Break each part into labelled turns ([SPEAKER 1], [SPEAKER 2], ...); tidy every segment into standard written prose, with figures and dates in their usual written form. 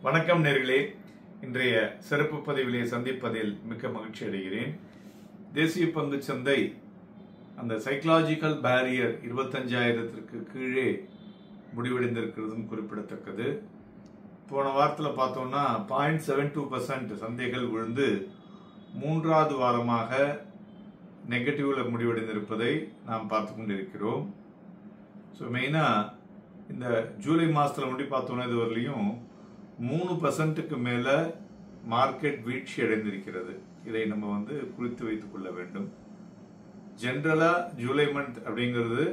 [SPEAKER 1] வணக்கம் நேர்களே. இன்றைய சிறப்பு பதிவிலே சந்திப்பதில் மிக்க மகிழ்ச்சி அடைகிறேன். தேசிய பங்கு சந்தை அந்த சைக்கலாஜிக்கல் பேரியர் 25,000 கீழே முடிவடைந்திருக்கிறதும் குறிப்பிடத்தக்கது. போன வாரத்தில் பார்த்தோம்னா 0.72% சந்தைகள் விழுந்து மூன்றாவது வாரமாக நெகட்டிவ்ல முடிவடைந்திருப்பதை நாம் பார்த்து கொண்டிருக்கிறோம். ஸோ மெயினாக இந்த ஜூலை மாதத்தில் முடி பார்த்தோன்னா இது வரலையும் 3% மேலே மார்க்கெட் வீழ்ச்சி அடைந்திருக்கிறது. இதை நம்ம குறித்து வைத்துக் கொள்ள வேண்டும். ஜென்ரலாக ஜூலை மந்த் அப்படிங்கிறது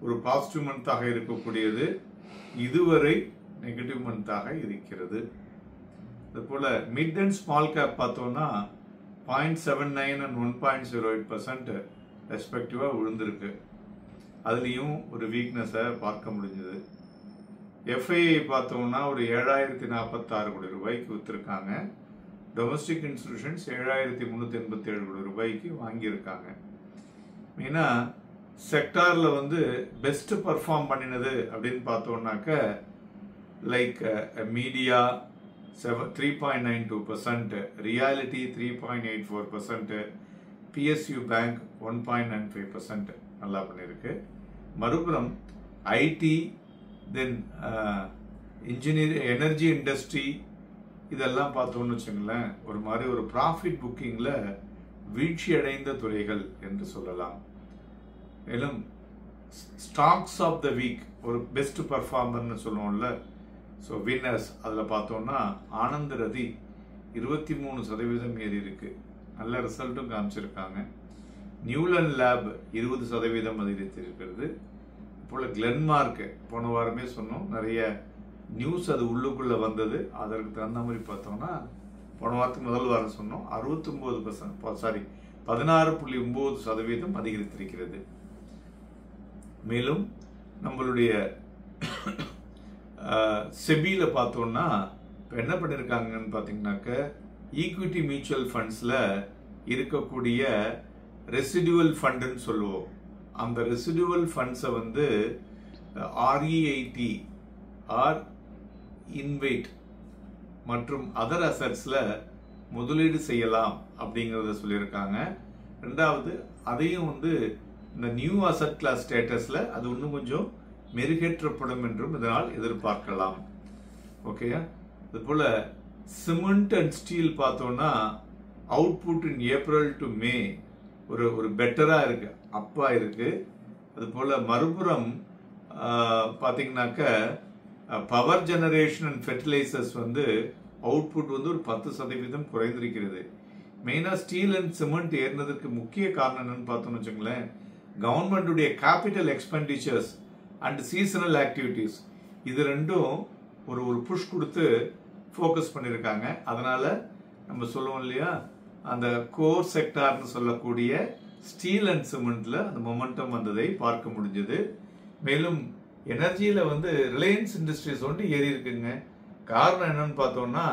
[SPEAKER 1] ஒரு பாசிட்டிவ் மந்த்தாக இருக்கக்கூடியது, இதுவரை நெகட்டிவ் மந்த்தாக இருக்கிறது. அதுபோல் மிட் அண்ட் ஸ்மால் கேப் பார்த்தோம்னா 0.79 and 1.08% ரெஸ்பெக்டிவாக விழுந்திருக்கு. அதுலேயும் ஒரு வீக்னஸை பார்க்க முடிஞ்சது. எஃப்ஐஐ பார்த்தோம்னா ஒரு 7,046 கோடி ரூபாய்க்கு விற்றுருக்காங்க. டொமஸ்டிக் இன்ஸ்டிடியூஷன்ஸ் 7,387 கோடி ரூபாய்க்கு வாங்கியிருக்காங்க. மெயினாக செக்டாரில் பெஸ்ட் பர்ஃபார்ம் பண்ணினது அப்படின்னு பார்த்தோம்னாக்க like media 3.92%, reality 3.84%, PSU bank 1.95% நல்லா பண்ணியிருக்கு. மறுபுறம் ஐடி, தென் எனர்ஜி இண்டஸ்ட்ரி இதெல்லாம் பார்த்தோம்னு வச்சுங்களேன், ஒரு மாதிரி ஒரு ப்ராஃபிட் புக்கிங்கில் வீழ்ச்சி அடைந்த துறைகள் என்று சொல்லலாம். மேலும் ஸ்டாக்ஸ் ஆஃப் த வீக் ஒரு பெஸ்ட் பர்ஃபார்மர்னு சொல்லுவோம்ல, ஸோ வின்னர்ஸ் அதில் பார்த்தோம்னா ஆனந்த் ரதி 23% ஏறி இருக்கு, நல்ல ரிசல்ட்டும் காமிச்சிருக்காங்க. நியூலன் லேப் 20% அதிகரித்திருக்கிறது. போல் கிளென்மார்க் போன வாரமே சொன்னோம், நிறைய நியூஸ் அது உள்ளுக்குள்ளே வந்தது. அதற்கு தகுந்த மாதிரி பார்த்தோம்னா போன வாரத்துக்கு முதல் வாரம் சொன்னோம் 16.9% அதிகரித்திருக்கிறது. மேலும் நம்மளுடைய செபியில் பார்த்தோம்னா இப்போ என்ன பண்ணியிருக்காங்கன்னு பார்த்தீங்கன்னாக்க ஈக்விட்டி மியூச்சுவல் ஃபண்ட்ஸில் இருக்கக்கூடிய ரெசிடுவல் ஃபண்டுன்னு சொல்லுவோம். அந்த ரெசிடுவல் ஃபண்ட்ஸை REIT ஆர் இன்வைட் மற்றும் அதர் அசட்ஸில் முதலீடு செய்யலாம் அப்படிங்கிறத சொல்லியிருக்காங்க. ரெண்டாவது அதையும் இந்த நியூ அசட் கிளாஸ் ஸ்டேட்டஸில் அது இன்னும் கொஞ்சம் மெருகேற்றப்படும் என்றும் இதனால் எதிர்பார்க்கலாம். ஓகேயா? அதுபோல் சிமெண்ட் அண்ட் ஸ்டீல் பார்த்தோன்னா output in April to May ஒரு பெட்டராக இருக்கு, அப்பா இருக்கு. அதுபோல் மறுபுறம் பார்த்தீங்கன்னாக்க power generation and fertilizers output ஒரு 10% குறைந்திருக்கிறது. மெயினாக ஸ்டீல் அண்ட் சிமெண்ட் ஏறினதுக்கு முக்கிய காரணம் என்னன்னு பார்த்தோம்னு வச்சுங்களேன், கவர்மெண்ட்டுடைய capital expenditures and seasonal activities இது ரெண்டும் ஒரு புஷ் கொடுத்து ஃபோக்கஸ் பண்ணியிருக்காங்க. அதனால நம்ம சொல்லுவோம் இல்லையா, அந்த கோர் செக்டார்னு சொல்லக்கூடிய ஸ்டீல் அண்ட் சிமெண்ட்ல அந்த மொமெண்டம் வந்ததை பார்க்க முடிஞ்சது. மேலும் எனர்ஜியில ரிலையன்ஸ் இண்டஸ்ட்ரீஸ் ஏறி இருக்குங்க. காரணம் என்னன்னு பார்த்தோம்னா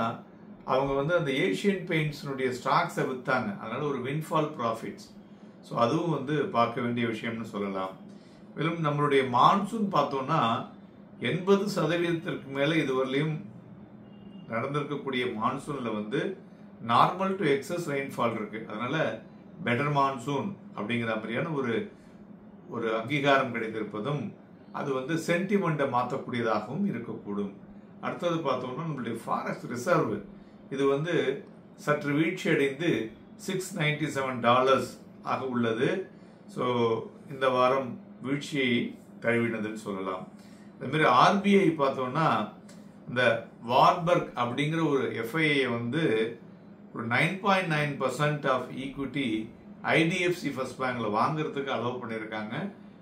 [SPEAKER 1] அவங்க அந்த ஏஷியன் பெயிண்ட்ஸ்னுடைய ஸ்டாக்ஸை விற்றாங்க, அதனால ஒரு வின்ஃபால் ப்ராஃபிட்ஸ். ஸோ அதுவும் பார்க்க வேண்டிய விஷயம்னு சொல்லலாம். மேலும் நம்மளுடைய மான்சூன் பார்த்தோம்னா 80% மேலே இதுவரையிலும் நடந்திருக்கக்கூடிய மான்சூன்ல நார்மல் டு எக்ஸஸ் ரெயின்ஃபால் இருக்கு. அதனால பெட்டர் மான்சூன் அப்படிங்கிற மாதிரியான ஒரு அங்கீகாரம் கிடைத்திருப்பதும் அது சென்டிமெண்ட்டை மாற்றக்கூடியதாகவும் இருக்கக்கூடும். அடுத்தது பார்த்தோம்னா நம்மளுடைய ஃபாரெஸ்ட் ரிசர்வ் இது சற்று வீழ்ச்சி அடைந்து $697 ஆக உள்ளது. ஸோ இந்த வாரம் வீழ்ச்சியை தழுவினதுன்னு சொல்லலாம். அதே மாதிரி ஆர்பிஐ பார்த்தோம்னா இந்த வார்பர்க் அப்படிங்கிற ஒரு எஃப்ஐஐ ஒரு 9.9% ஆஃப் ஈக்விட்டி ஐடிஎஃப்சி ஃபர்ஸ்ட் பேங்க்ல வாங்குறதுக்கு அலோவ் பண்ணியிருக்காங்க.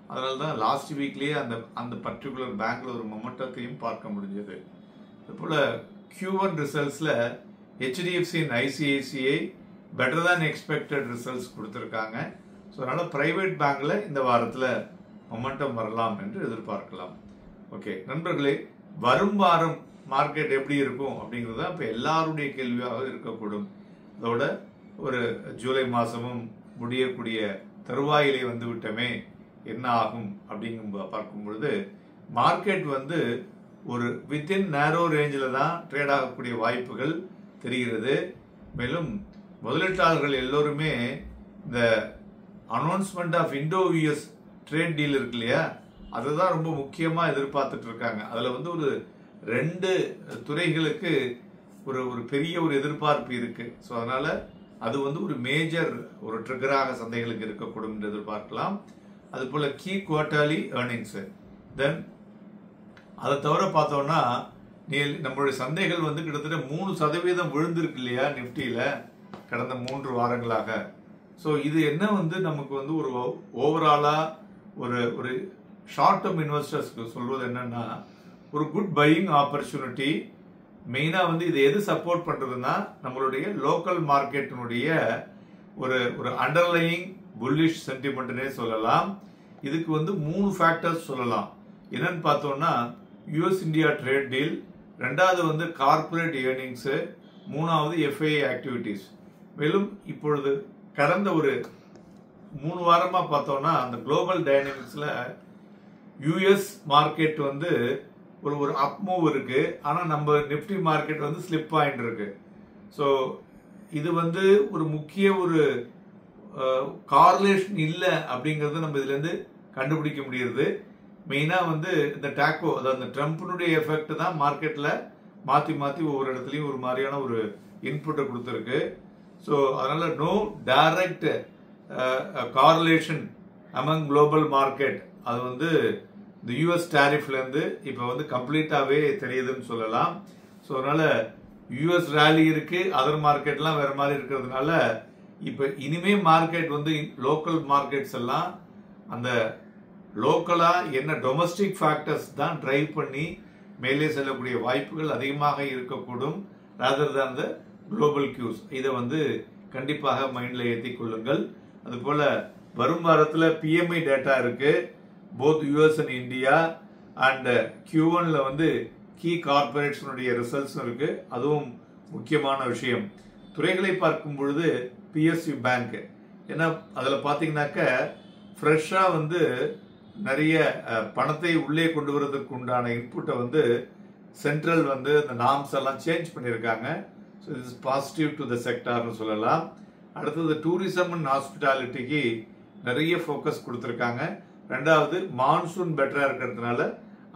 [SPEAKER 1] அதனால தான் லாஸ்ட் வீக்லேயே அந்த பர்டிகுலர் பேங்க்ல ஒரு மொமெண்டத்தையும் பார்க்க முடிஞ்சது. அதுபோல் Q1 ரிசல்ட்ஸில் HDFC and ICICI better than expected results கொடுத்துருக்காங்க. ஸோ அதனால் ப்ரைவேட் பேங்க்ல இந்த வாரத்தில் மொமெண்டம் வரலாம் என்று எதிர்பார்க்கலாம். ஓகே நண்பர்களே, வரும் வாரம் மார்க்கெட் எப்படி இருக்கும் அப்படிங்கிறது தான் இப்போ எல்லாருடைய கேள்வியாக இருக்கக்கூடும். அதோட ஒரு ஜூலை மாதமும் முடியக்கூடிய தருவாயிலே விட்டமே என்ன ஆகும் அப்படிங்கும் பார்க்கும் பொழுது மார்க்கெட் ஒரு வித்தின் நேரோ ரேஞ்சில் தான் ட்ரேட் ஆகக்கூடிய வாய்ப்புகள் தெரிகிறது. மேலும் முதலீட்டாளர்கள் எல்லோருமே இந்த announcement of Indo US trade deal இருக்கு இல்லையா, அதுதான் ரொம்ப முக்கியமாக எதிர்பார்த்துட்டு இருக்காங்க. அதில் வந்து ஒரு 2 துறைகளுக்கு ஒரு பெரிய ஒரு எதிர்பார்ப்பு இருக்கு. ஸோ அதனால அது வந்து ஒரு மேஜர் ஒரு ட்ரிகராக சந்தைகளுக்கு இருக்கக்கூடும் என்று எதிர்பார்க்கலாம். அதுபோல கீ குவார்டர்லி ஏர்னிங்ஸ், தென் அதை தவிர பார்த்தோம்னா நம்மளுடைய சந்தைகள் வந்து கிட்டத்தட்ட 3% விழுந்திருக்கு இல்லையா நிப்டியில கடந்த 3 வாரங்களாக. ஸோ இது என்ன வந்து நமக்கு வந்து ஒரு ஓவராலா ஒரு ஷார்ட் டேர்ம் இன்வெஸ்டர்ஸ்க்கு சொல்றது என்னன்னா, ஒரு குட் பையிங் ஆப்பர்ச்சுனிட்டி. மெயினா வந்து இது எது சப்போர்ட் பண்றதுன்னா, நம்மளுடைய லோக்கல் மார்க்கெட்டினுடைய ஒரு அண்டர்லையிங் புல்லிஷ் சென்டிமெண்ட்னே சொல்லலாம். இதுக்கு வந்து 3 ஃபேக்டர்ஸ் சொல்லலாம். என்னன்னு பார்த்தோம்னா, யூஎஸ் இந்தியா ட்ரேட் டீல், 2வது வந்து கார்பரேட் ஏர்னிங்ஸ், 3வது எஃப்ஐஐ ஆக்டிவிட்டிஸ். மேலும் இப்பொழுது கடந்த ஒரு 3 வாரமா பார்த்தோம்னா அந்த குளோபல் டைனமிக்ஸ்ல யூஎஸ் மார்க்கெட் வந்து ஒரு அப் மூவ் இருக்கு. ஆனா நம்ம நிப்டி மார்க்கெட் வந்து ஸ்லிப் ஆயிட்டு இருக்கு. ஸோ இது வந்து ஒரு முக்கிய ஒரு கார்லேஷன் இல்லை அப்படிங்கறது நம்ம இதுல இருந்து கண்டுபிடிக்க முடியுது. மெயினா வந்து இந்த டாக்கோ, அதாவது இந்த ட்ரம்ப்னுடைய எஃபெக்ட் தான் மார்க்கெட்ல மாத்தி மாத்தி ஒவ்வொரு இடத்துலயும் ஒரு மாதிரியான ஒரு இன்புட்டை கொடுத்துருக்கு. ஸோ அதனால no direct correlation among global market. அது வந்து இந்த யூஎஸ் டாரிஃப்ல இருந்து இப்ப வந்து கம்ப்ளீட்டாவே தெரியுதுன்னு சொல்லலாம். ஸோ அதனால யூஎஸ் ரேலி இருக்கு, அதர் மார்க்கெட்லாம் வேற மாதிரி இருக்கிறதுனால இப்ப இனிமே மார்க்கெட் வந்து லோக்கல் மார்க்கெட்ஸ் எல்லாம் அந்த லோக்கலா என்ன டொமஸ்டிக் ஃபேக்டர்ஸ் தான் டிரைவ் பண்ணி மேலே செல்லக்கூடிய வாய்ப்புகள் அதிகமாக இருக்கக்கூடும், rather than the global cues. இதை வந்து கண்டிப்பாக மைண்ட்ல ஏற்றிக் கொள்ளுங்கள். அதுபோல வரும் வாரத்தில் பிஎம்ஐ டேட்டா இருக்கு, both US and India. And Q1ல வந்து கீ கார்பரேட்ஸுடைய ரிசல்ட்ஸ் இருக்கு, அதுவும் முக்கியமான விஷயம். துறைகளை பார்க்கும் பொழுது PSU பேங்க், ஏன்னா அதில் பார்த்தீங்கன்னாக்க ஃப்ரெஷ்ஷாக வந்து நிறைய பணத்தை உள்ளே கொண்டு வரதுக்கு உண்டான இன்புட்டை வந்து சென்ட்ரல் வந்து அந்த நார்ம்ஸ் எல்லாம் சேஞ்ச் பண்ணியிருக்காங்க. So it is positive to the செக்டார்னு சொல்லலாம். அடுத்தது டூரிசம் அண்ட் ஹாஸ்பிட்டாலிட்டிக்கு நிறைய ஃபோக்கஸ் கொடுத்துருக்காங்க. 2வது மான்சூன் பெட்டரா இருக்கிறதுனால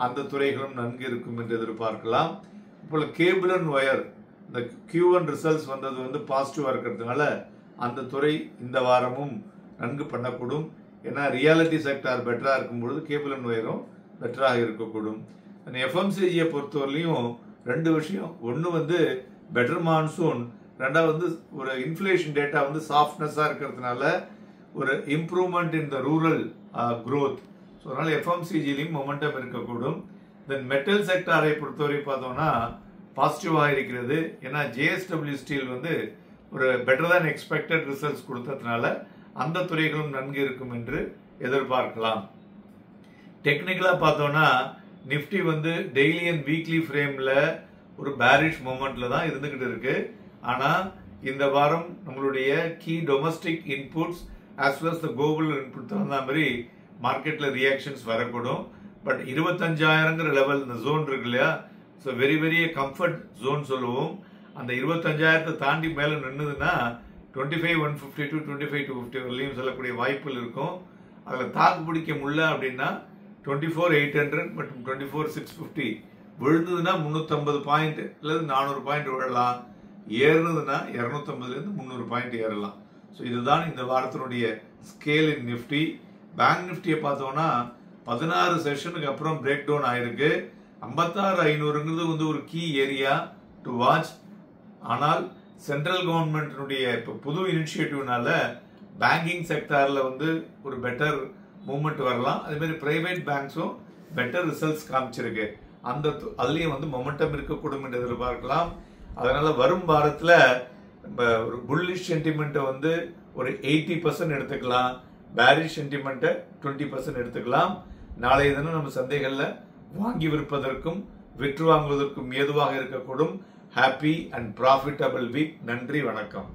[SPEAKER 1] அந்த துறைகளும் நன்கு இருக்கும் என்று எதிர்பார்க்கலாம். இப்போ கேபிள் அண்ட் ஒயர், இந்த Q1 ரிசல்ட்ஸ் வந்தது வந்து பாசிட்டிவா இருக்கிறதுனால அந்த துறை இந்த வாரமும் நன்கு பண்ணக்கூடும். ஏன்னா ரியாலிட்டி செக்டார் பெட்டரா இருக்கும்பொழுது கேபிள் அண்ட் ஒயரும் பெட்டராக இருக்கக்கூடும். எஃப்எம்சிஜியை பொறுத்தவரையிலையும் 2 விஷயம். ஒன்று வந்து பெட்டர் மான்சூன், 2வது வந்து ஒரு இன்ஃபிளேஷன் டேட்டா வந்து சாஃப்ட்னஸா இருக்கிறதுனால ஒரு இம்ப்ரூவ்மெண்ட் இன் த ரூரல் growth. ஸோ அதனால எஃப்எம்சிஜிலையும் மொமெண்டம் இருக்கக்கூடும். தென் மெட்டல் செக்டாரை பொறுத்தவரை பார்த்தோம்னா பாசிட்டிவாக இருக்கிறது. ஏன்னா JSW ஸ்டீல் வந்து ஒரு பெட்டர் தான் எக்ஸ்பெக்டட் ரிசல்ட்ஸ் கொடுத்ததுனால அந்த துறைகளும் நன்கு இருக்கும் என்று எதிர்பார்க்கலாம். டெக்னிக்கலா பார்த்தோம்னா நிப்டி வந்து டெய்லி அண்ட் வீக்லி ஃப்ரேம்ல ஒரு பேரிஷ் மூமெண்ட்ல தான் இருந்துகிட்டு இருக்கு. ஆனா இந்த வாரம் நம்மளுடைய key domestic inputs as well as the global input தகுந்த மாதிரி மார்க்கெட்ல ரியாக்ஷன்ஸ் வரக்கூடும். பட் 25,000ங்கிற லெவல் இந்த ஜோன் இருக்கு இல்லையா, so very very comfort zone சொல்லுவோம். அந்த 25,000 தாண்டி மேல நின்னுதுன்னா 25,150 to 25,250 வரலையும் சொல்லக்கூடிய வாய்ப்புகள் இருக்கும். அதில் தாக்கு பிடிக்க முடியல அப்படின்னா 24,800 மற்றும் 24,650 விழுந்ததுன்னா 350 பாயிண்ட் அல்லது 400 பாயிண்ட் விழலாம். ஏறுனதுன்னா 250லேருந்து 300 பாயிண்ட் ஏறலாம். ஸோ இதுதான் இந்த வாரத்தினுடைய ஸ்கேல் இன் நிஃப்டி. பேங்க் நிஃப்டியை பார்த்தோம்னா 16 செஷனுக்கு அப்புறம் பிரேக் டவுன் ஆயிருக்கு. 56,500ங்கிறது வந்து ஒரு கீ ஏரியா டு வாட்ச். ஆனால் சென்ட்ரல் கவர்மெண்ட்டினுடைய இப்போ புது இனிஷியேட்டிவ்னால பேங்கிங் செக்டார்ல வந்து ஒரு பெட்டர் மூவ்மெண்ட் வரலாம். அதே மாதிரி பிரைவேட் பேங்க்ஸும் பெட்டர் ரிசல்ட்ஸ் காமிச்சிருக்கு. அதுலயும் வந்து மொமெண்டம் இருக்கக்கூடும் என்று எதிர்பார்க்கலாம். அதனால வரும் வாரத்துல ஒரு புல்லிஷ் சென்டிமெண்ட்டை வந்து ஒரு 80% எடுத்துக்கலாம், பேரிஷ் சென்டிமெண்ட்டை 20% எடுத்துக்கலாம். நாளைய தினம் நம்ம சந்தைகள்ல வாங்கி விற்பதற்கும் விற்று வாங்குவதற்கும் ஏதுவாக இருக்கக்கூடும். Happy and profitable week. நன்றி, வணக்கம்.